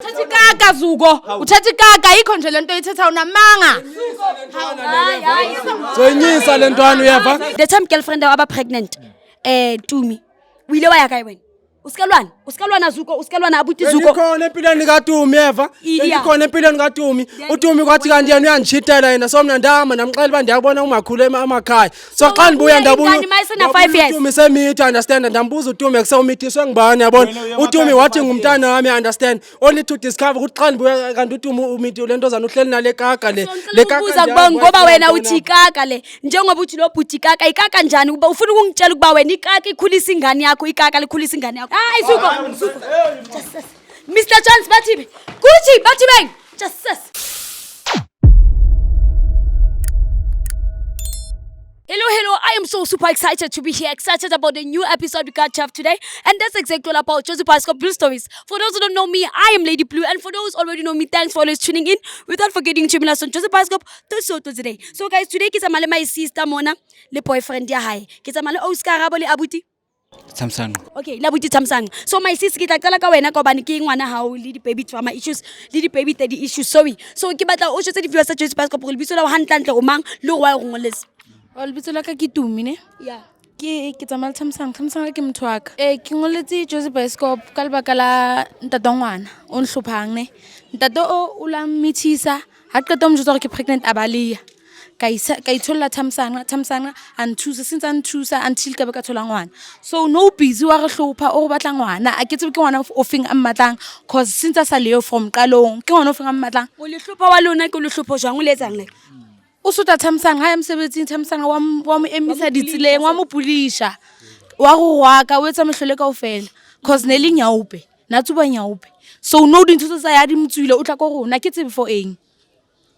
Uthatha ikaka Zuko, uthatha ikaka yikho nje lento ithetha unamanga. Hayi. Soyinyisa lentwana uyeva. The time girlfriend aba pregnant Tumi. Uyile waya kayi wena? Usikalwana Zuko, usikalwana abuti Zuko. Ikhona empilweni kaTumi yeva. Ikhona empilweni kaTumi. UTumi kwathi kanti yena uyangichithela yena so mina ndama namxela ba ndiyabona umakhulu emakhaya. So xa ndibuya ndabuya. UTumi semithi understand ndambuza uTumi kusewumithiswe ngibani yabona. UTumi wathi ngumntana wami understand. Only to discover ukuthi xa ndibuya kanti uTumi umithi lento zana uhleli nale kaka le. Le kaka ubuza kubona ngoba wena uthi ikaka le. Njengoba uthi lo bhuti ikaka kanjani kuba ufuna ukungitshela ukuba wena ikaka ikhulisa ingane yakho ikaka likhulisa ingane yakho. Hayi Zuko. Mr. Jones Batibe. Gucci Batibe. Just Hello, I am so super excited to be here, excited about the new episode we got to have today, and that's exactly all about Josie Bioscope Blue Stories. For those who don't know me, I am Lady Blue, and for those who already know me, thanks for always tuning in, without forgetting to us on Josie Bioscope today. So guys, today kita male my sister Mona, le boyfriend ya hai, kita male Oscar Rabo le Abuti Samsung. Okay, Labuti Samsung. So my sis kita kala ka wena ka bani ke ngwana hao le di baby trauma issues, le di baby daddy issues. Sorry. So ke batla o tshetse di viewers tsa Josie Bioscope go le bitso la hantle o mang le go wa go ngoletse. Lebitso la ka ke Tumi ne? Yeah. Ke tsamaya Samsung ke motho wa ka. Ke ngoletse Josie Bioscope ka lebaka la ntate ngwana o nhlophang ne. Ntate o la mmithisa ha qeta o mjotsa gore ke pregnant abaleya. Ka itholla Samsung anthusa since anthusa until ka be ka thola ngwana. So no busy wa re hlopha o batla ngwana a ke tsebe ke ngwana o feng a mmatlang cause since a sa leo from qalong ke ngwana o feng a mmatlang. O le hlopha wa lona ke le hlopho jwang o le etsang le? O suta Samsung ha msebetsing Samsung wa mo emisa ditseleng wa mo pulisha wa go rwaka o etsa mehlole kaofela cause ne le nyaupe na tsuba nyaupe so no dintho tsa ya di mtswile o tla go rona ke tsebe for eng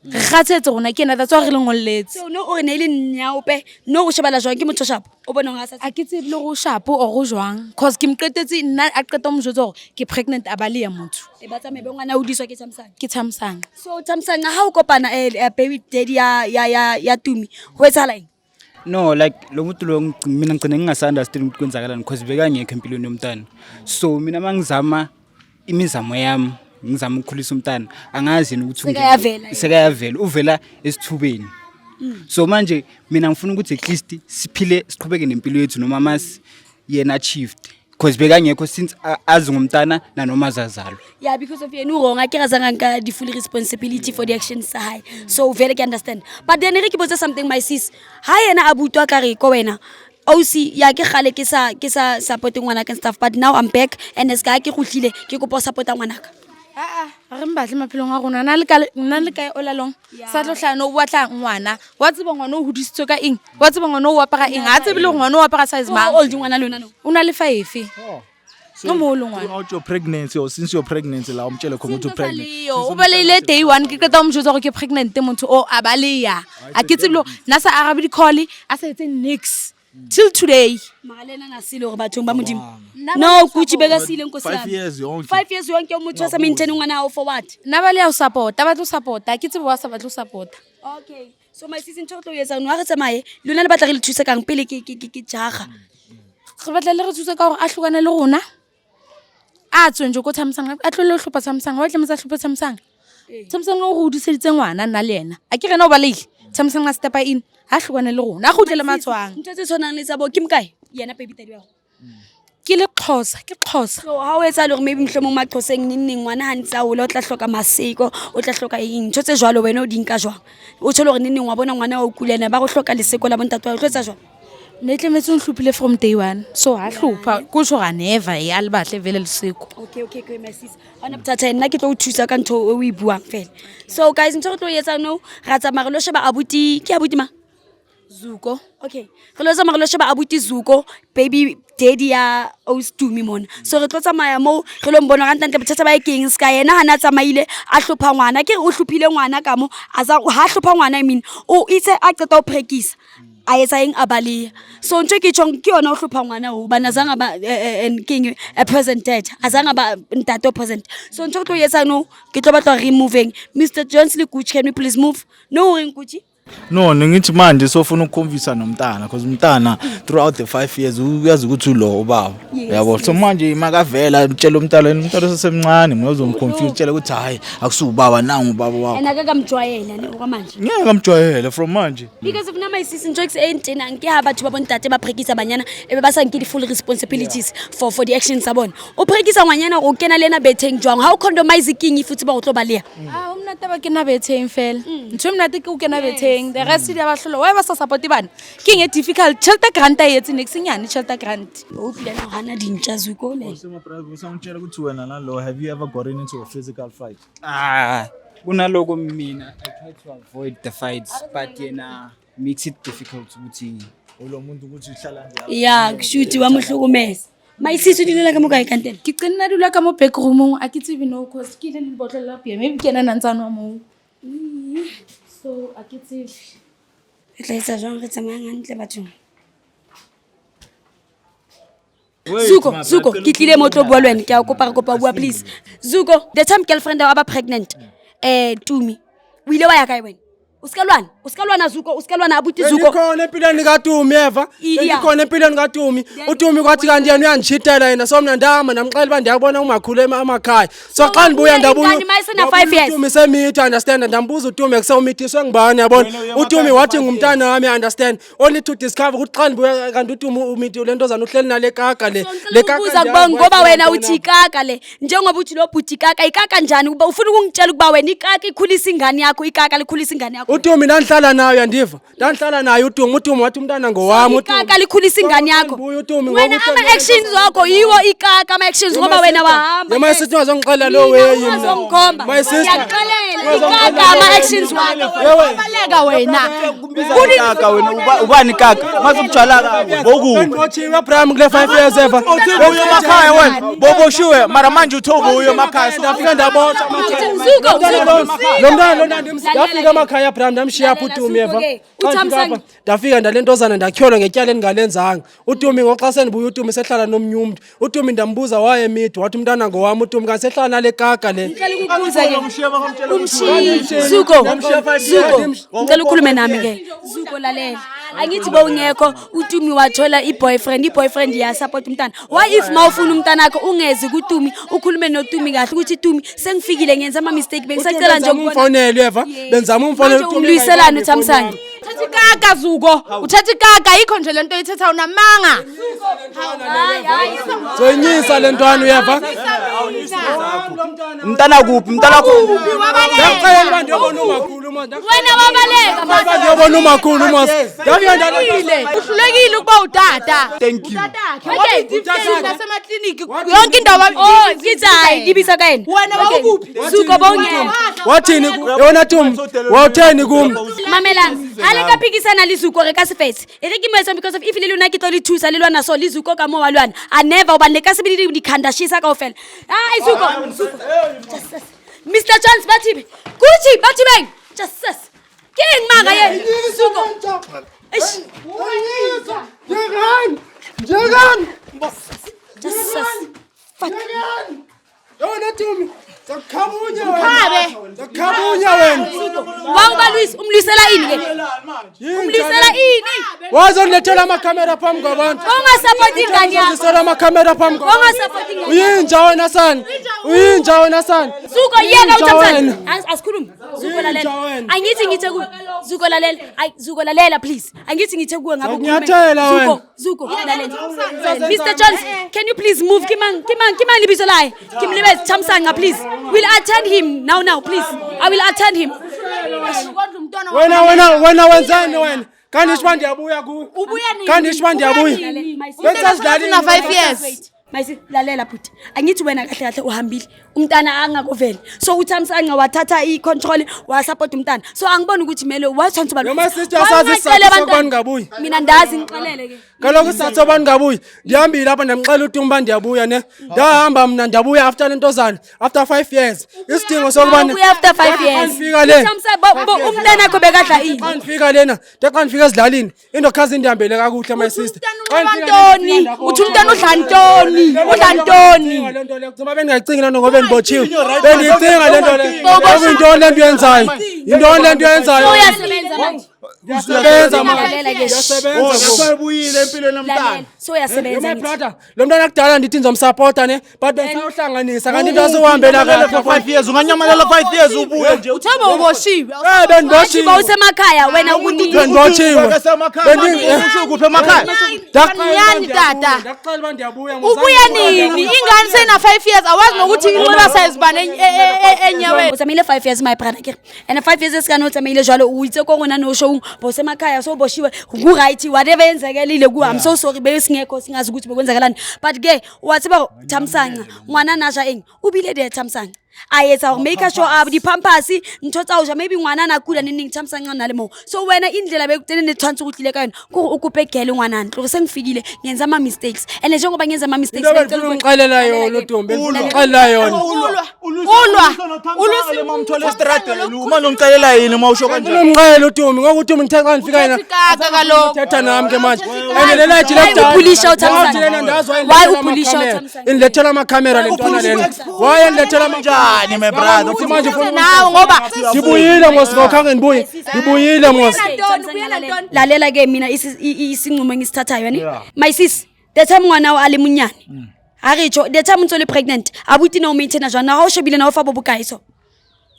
ga tsetse rona ke na that's why re lengoletse so no o ne le nyaupe no go shebala jwang ke motho shapo o bona nga sa a ke tsebe le go shapo o go jwang cause ke mqetetse nna a qeta mo jotsa gore ke pregnant abale ya motho e batsa mebe ngwana o diswa ke Samsung so Samsung ha o kopana baby daddy ya Tumi ho etsala eng No, like lo muntu lo mina ngicine ngingasunderstand ukuthi kwenzakalani because bekangekho empilweni yomntana. So mina mangizama imizamo yami ngizama ukukhulisa umntana angazi yini ukuthi sekayavela uvela esithubeni. So manje mina ngifuna ukuthi at least siphile siqhubeke nempilo yethu noma mas yena achieved because bekangekho since azi ngumntana nanoma zazalo. Yeah, because of yena wrong akira zanga the full responsibility for the actions sa hai. So very can understand. But then re ke botsa something my sis. Ha yena abutwa ka re ko wena OC ya ke gale ke sa supporting ngwana ka stuff but now I'm back and es ka ke go hlile ke go supporta ngwana ka. Re mbatle maphelong a rona nna le kae o lalong sa tlo hlano o batla ngwana wa tseba ngwana o hodisitswe ka eng wa tseba ngwana o apara eng a tsebe le ngwana o apara size mang old ngwana lona no una le 5 no mo lo ngwana out your pregnancy or since your pregnancy la umtshele khona ukuthi pregnant o balele day 1 ke qeta umjotsa gore ke pregnant motho o abaleya a ke tsebe lo nasa arabi di call a sa etse next till today magalena na sile gore bathong ba modimo no Gucci beka sile nkosana 5 years yonke 5 years yonke umuntu wasa maintain ngwana for what na ba le ya support ba tlo support ke tsebe wa sa ba tlo support okay so my sister ntotlo yetsa no ga tsamaye lona le batla re le thusa kang pele ke jaga re batla le re thusa ka gore a hlokane le rona a tswenje go Samsung a tlo le hlopha Samsung wa tlemisa hlopha Samsung o go diseditse ngwana nna le yena a ke rena o ba leile Samsung a step in ha hlokane le rona a go tlele matswang ntse tse tshwanang le tsa bo ke mkae yena baby daddy wa ke le Xhosa so ha o etsa le gore maybe mhlomong maqhoseng neng ngwana ha ntsa o le o tla hloka maseko o tla hloka eng ntse jwalo wena o dinka jwang o tsholo gore neng wa bona ngwana o kulena ba go hloka leseko la bontate wa o tletsa jwang ne tlemetse nhlupile from day 1 so ha hlupha go tsho ga never ya le batle vele leseko okay my sis ana bothatha nna ke tlo o thusa ka ntho o e buang fela so guys ntse go tlo yetsa no ga tsa magelo sheba abuti ke abuti ma Zuko okay re lo tsamaya re lo sheba abuti Zuko baby daddy ya Tumi mona so re tlo tsamaya mo re lo mbona ga ntle bothatha ba ekeng ska yena hana tsamaile a hlopha ngwana ke o hlophile ngwana ka mo aza ha hlopha ngwana I mean o itse a qeta o practice a etsa eng abaleya so ntse ke tshong ke yona o hlopha ngwana o bana zanga ba king a presented azanga ba ntate o present so ntse go tlo yetsa no ke tlo batla removing Mr Jones le Gucci can we please move no ring Gucci No, ngithi manje sofuna ukuconvince nomntana because umntana throughout the 5 years uyazi ukuthi ulo ubaba. Yabo. So manje makavela utshela umntana sesemncane ngizomconfuse utshela ukuthi hayi akusubaba nangu ubaba wakho. And akakamjwayela ne okwamanje. Ngeke ngamjwayela from manje. Because if nama isisi njokes entena ngiya batho babontate baprekisa banyana ebe basankile full responsibilities for the actions sabona. Uprekisa ngwanyana o kena lena betheng jwang. How compromise king futhi ba utlo balea. Umna taba ke na betheng fela. Ntho mna te ke o kena betheng. The rest dia ba hlolo. Why ba sa support bana? King e difficult. Shelter grant yetsi next nyane shelter grant. O plana hana dintsha zuko le. Usangitshela ukuthi wena nalo have you ever gotten into a physical fight? Kunaloko mina I try to avoid the fights but yena makes it difficult ukuthi Lo muntu ukuthi uhlala njalo. Yeah, kushuthi wamhlukumeza. Mayisisi dilela ka mokae kantele. Ke qenna dula ka mo back room a ke tsebe no cause ke le bottle la pia maybe ke na ntsana mo. So a ke tsebe. E tla etsa jwang re tsamaya ntle bathong. Zuko, ke tlile mo tlo bua lwena ke a kopa bua please. Zuko, the time girlfriend aba pregnant. Tumi. O ile wa ya kae wena? Usikalwana Zuko, usikalwana abuti Zuko. Ngikhona empilweni kaTumi eva. Ngikhona empilweni kaTumi. UTumi kwathi kanti yena uyangichithela yena so mina ndama namxela ba ndiyabona umakhulu emakhaya. So xa ndibuya ndabuya. UTumi semitha understand ndambuza uTumi ekusomithiswe ngibani yabona. UTumi wathi ngumntana wami understand. Only to discover ukuthi xa ndibuya kanti uTumi umithi lento zana uhleli nale kaka le. Le kaka ubuza kubona ngoba wena uthi ikaka le. Njengoba uthi lo bhuti ikaka ikaka njani? Ufuna ukungitshela ukuba wena ikaka ikhulisa ingane yakho ikaka likhulisa ingane yakho. UTumi nandihlala nayo yandiva. Nandihlala nayo uTumi wathi umntana ngowami uTumi. Ikaka likhulisa ingane yakho. Wena ama actions wakho yiwo ikaka ama actions ngoba wena wahamba. Yema sithi wazongixela lo way mina. My sister. Yakuxelela ikaka ama actions wakho. Baleka wena. Kaka wena ubani kaka? Masubujala ngoku. Ngochiwe Abraham kule 5 years eva. Uyo makhaya wena. Bobo shiwe mara manje uthobo uyo makhaya. Ndafika ndabotha makhaya. Lo mntana ndafika emakhaya Abraham ndamshiya uTumi eva. Ndafika ndalentozana ndakhyolwa ngetyala engalenzanga. uTumi ngoxa sendibuya uTumi sehlala nomnye umuntu. uTumi ndambuza waye midi wathi umntana ngowami uTumi kanti sehlala nale kaka le. Zuko, ngicela ukhulume nami ke. Zuko lalela. Angithi bowungekho uTumi wathola iboyfriend ya support umntana. Why if mawufuna umntana wakho ungeze kuTumi ukhulume noTumi kahle ukuthi uTumi sengifikile ngenza ama mistake bengisacela nje ukubona. Umfonele eva. Benzama umfonele uTumi. Umliselana uThamsangi. Uthatha ikaka Zuko. Uthatha ikaka yikho nje lento ithetha unamanga. Hayi. Zoyinyisa lentwana uyeva. Mntana kuphi? Ngicela bande yobona umakhulu manje. Wena wabaleka bande yobona umakhulu manje. Ndafika Uhlulekile ukuba utata. Thank you. Utata nasemakliniki yonke indawo ngithi hayi libisa kayena. Wena wakuphi? Zuko bowungekho. Wathini yona Tumi? Wawutheni kumi? Mamela, aleka phikisana lizuko re ka sefetse. Ere ke moetsa because of if le lona ke tlo le thusa le lwana so lizuko ka mo wa lwana. A never ba le ka se bidi dikhanda shisa kaofela. Ai Zuko. Mr. Jones Bathibe. Kuthi Bathibeng. Just King manga ye. Zuko. Eish. Njegan. Just fuck. Yona Tumi. Zakhabunya wena. Wawuba Luis umlisela ini ke? Umlisela ini? Wazonilethela amakhamera phambi kwabantu. Ongasupport ingane yakho. Umlisela amakhamera phambi kwabantu. Ongasupport ingane. Uyinja wena sana. Uyinja wena sana. Zuko yeka uThamsangi. Asikhulumi. Zuko lalela. Angithi ngithe ku Zuko lalela. Ay Zuko lalela please. Angithi ngithe kuwe ngabe ukhuluma. Zuko lalela. Mr. Jones, can you please move Kimang libizo laye. Kimlibeze Thamsangi please. We'll attend him now please. I will attend him. Wena wenzani wena? Kanti isibandi ndiyabuya kuwe. Kanti isibandi ndiyabuya. Benzasidlala na 5 years. Mayisi lalela futhi. Angithi wena kahle uhambile. Umntana angakoveli. So uThamsangi wathatha icontrol wa support umntana. So angiboni ukuthi mele wathonza abantu. Noma sithi asazi isizathu sokubani ngabuyi. Mina ndazi ngixelele ke. Kaloku isizathu sokubani ngabuyi. Ndihambile lapha ndamxela uTumi ba ndiyabuya ne. Ndahamba mina ndabuya after lentozana after 5 years. Isidingo sokubani after 5 years. Ngifika le. Umntana akho bekadla ini. Xa ngifika lena, xa ngifika ezidlalini, indokhazi indihambele kakuhle my sister. Ntoni? Uthi umntana udla ntoni? Udla ntoni? Lento le kuzoba bengayicingi lento ngoba endibotshiwe. Bendiyicinga lento le. Into lento yenzayo. Into lento yenzayo. Uyasebenza manje. Yasebenza manje. Lalela ke. Yasebenza. Soyibuyile empilweni yomntana. Lalela, so uyasebenza My ngithi. brother, lo mntwana kudala ndithi ngizomsupporta ne, but bengisawuhlanganisa kanti into asiwahambela For 5 years unganyamalela 5 years ubuye nje. Uthaba uboshiwe. Athi bawusemakhaya wena umuntu Bengibotshiwe. Usho kuphi emakhaya? Nyani tata. Ndakuxela uba ndiyabuya. Ubuya nini? Ingane sena 5 years awazi nokuthi inqola sayizibane enyaweni. Utsamile 5 years my brother ke. And 5 years esikano utsamile jwalo uyitse kongona no show bosemakhaya so boshiwe ku right whatever yenzekelile ku I'm so sorry besingekho singazi ukuthi bekwenzakalani. But ke wathi ba Thamsanqa ngwana nasha eng ubile de Thamsanqa. Ayetsa make sure di pampers ntho tsa o ja maybe ngwana na kula neng Thamsanqa na le mo. So wena indlela bekutene ne tshwantse go tlile ka yona go ukupe gele ngwana ntlo sengifikile ngenza ama mistakes and njengoba ngenza ama mistakes ngixelela yona Ntombi ngixelela yona. Ulwa mamthole estradeni uma nomcelela yini mawusho kanje. Ngimqela uTumbi ngokuthi umuntu ngithe xa ngifika yena. Kaka kaloku. Thetha nami ke manje. And lena ithi Why uphulisha uThamsanqa? lena ndazwa Why uphulisha uThamsanqa? indilethela ama camera lentwana lena. Why indilethela ama Njani my brother? Uthi manje ufuna Nawo ngoba ngibuyile ngosingokhange ngibuye. Ngibuyile mos. Lalela ke mina isinqumo engisithathayo yani my sis the time ngwana wa alimunyane aricho the time untsole pregnant abuti no maintain jwana na ho shebile na ho fa bobukae so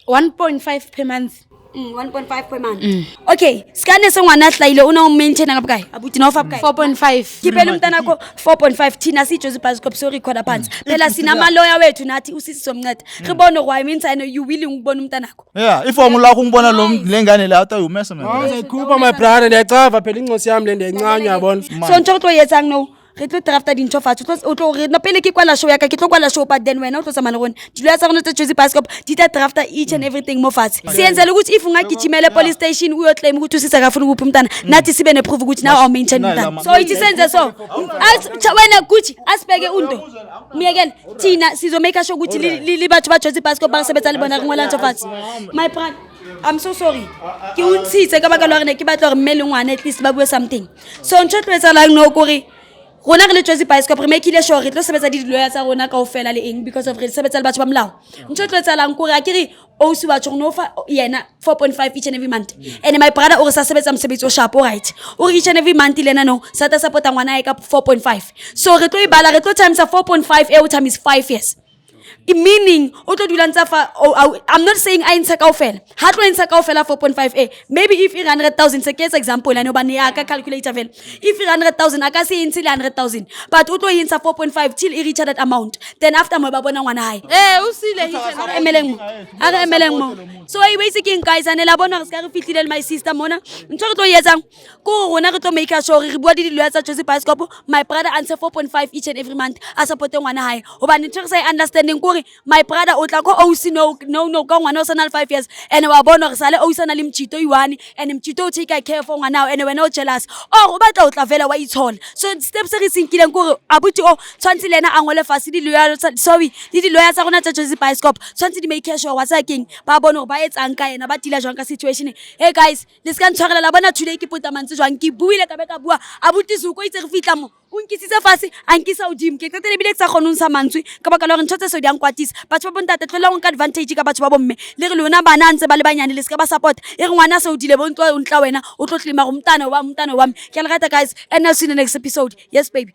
1.5 per month. 1.5 per month. Okay, skane se ngwana hlaile una o maintain ka bokae abuti na ho fa bokae 4.5. kipele umntana ko 4.5 thina si Joseph Bioscope so recorder phansi phela sina maloya wethu nathi usisi somncede ribone why means I know you willing ukubona umntana ko Yeah, if ungulakho ngibona lo lengane la uta umesa man. Awuzayikhupha my brother ndiyacava phela incosi yami le ndiyincane uyabona. so ntho tlo yetsang no re tlo drafta dintho fatshe o tlo re no pele ke kwala show ya ka ke tlo kwala show but then wena o tlo tsamana rona dilo ya tsa rona tsa Joseph Bioscope di ta drafta each and everything mo fatshe siyenza ukuthi if ungagijimele police station uyo claim ukuthi usisa kafuna ukuphi umntana nathi sibe ne proof ukuthi nawe maintain umntana so ithi senze so wena kuthi asibeke unto miyekele thina sizo make sure ukuthi li batho ba Joseph Bioscope ba sebetsa le bona re ngola ntho fatshe my brother I'm so sorry ke untshitse ka baka la rena ke batla re mmele ngwana at least ba bue something so ntho tlo etsa la no kore rona re le Joseph Bioscope re make ile sure re tlo sebetsa di lawyer tsa rona kaofela le eng because of re sebetsa le batho ba molao ntho tlo etsa lang kore akere o se batho no fa yena 4.5 each and every month and my brother o re sa sebetsa mosebetsi o sharp right o re each and every month lena no sa ta support ngwana ya ka 4.5 so re tlo ibala re tlo times 4.5 every time is 5 years meaning o tlo dula ntsa fa I'm not saying I ntsha kaofela ha tlo ntsha kaofela 4.5 maybe if 100,000 se case example la no ba ne ya ka calculator vela if 100,000 aka se intsi 100,000 but o tlo yintsha 4.5 till e reach that amount then after mo ba bona ngwana hae Usile emeleng mo so I basically guys anela bona re ska re fitlile le my sister mona ntho re tlo yetsang ko rona re tlo make sure re bua di dilo tsa Joseph Bioscope my brother answer 4.5 each and every month a support ngwana hae obane ntho re sa understanding my brother o tla ko OC no ka ngwana o sana 5 years and wa bona re sale OC sana le mchito iwani and mchito o take care for ngwana and wena o jealous o batla o tla vela wa ithola so steps re sinkileng kore abuti o tshwantse lena a ngole fase di lawyer sorry di lawyer tsa rona tsa Joseph Bioscope tshwantse di make sure wa tsa keng ba bona gore ba etsang ka yena ba dila jwang ka situation hey guys le ska ntshwarela la bona today ke putamantse jwang ke buile ka be ka bua abuti zuko itse re fitla mo o nkisitse fase a nkisa odimo ke tsetele bile tsa kgonong sa mantswe ka baka la gore ntho tse so di ang kwatisa batho ba bontate tlola nka advantage ka batho ba bomme le re lona bana ntse ba le banyane le ska ba support e re ngwana se o dile bo ntlo o ntla wena o tlo tlima go mtana wa me ke le rata guys and now see you in the next episode yes baby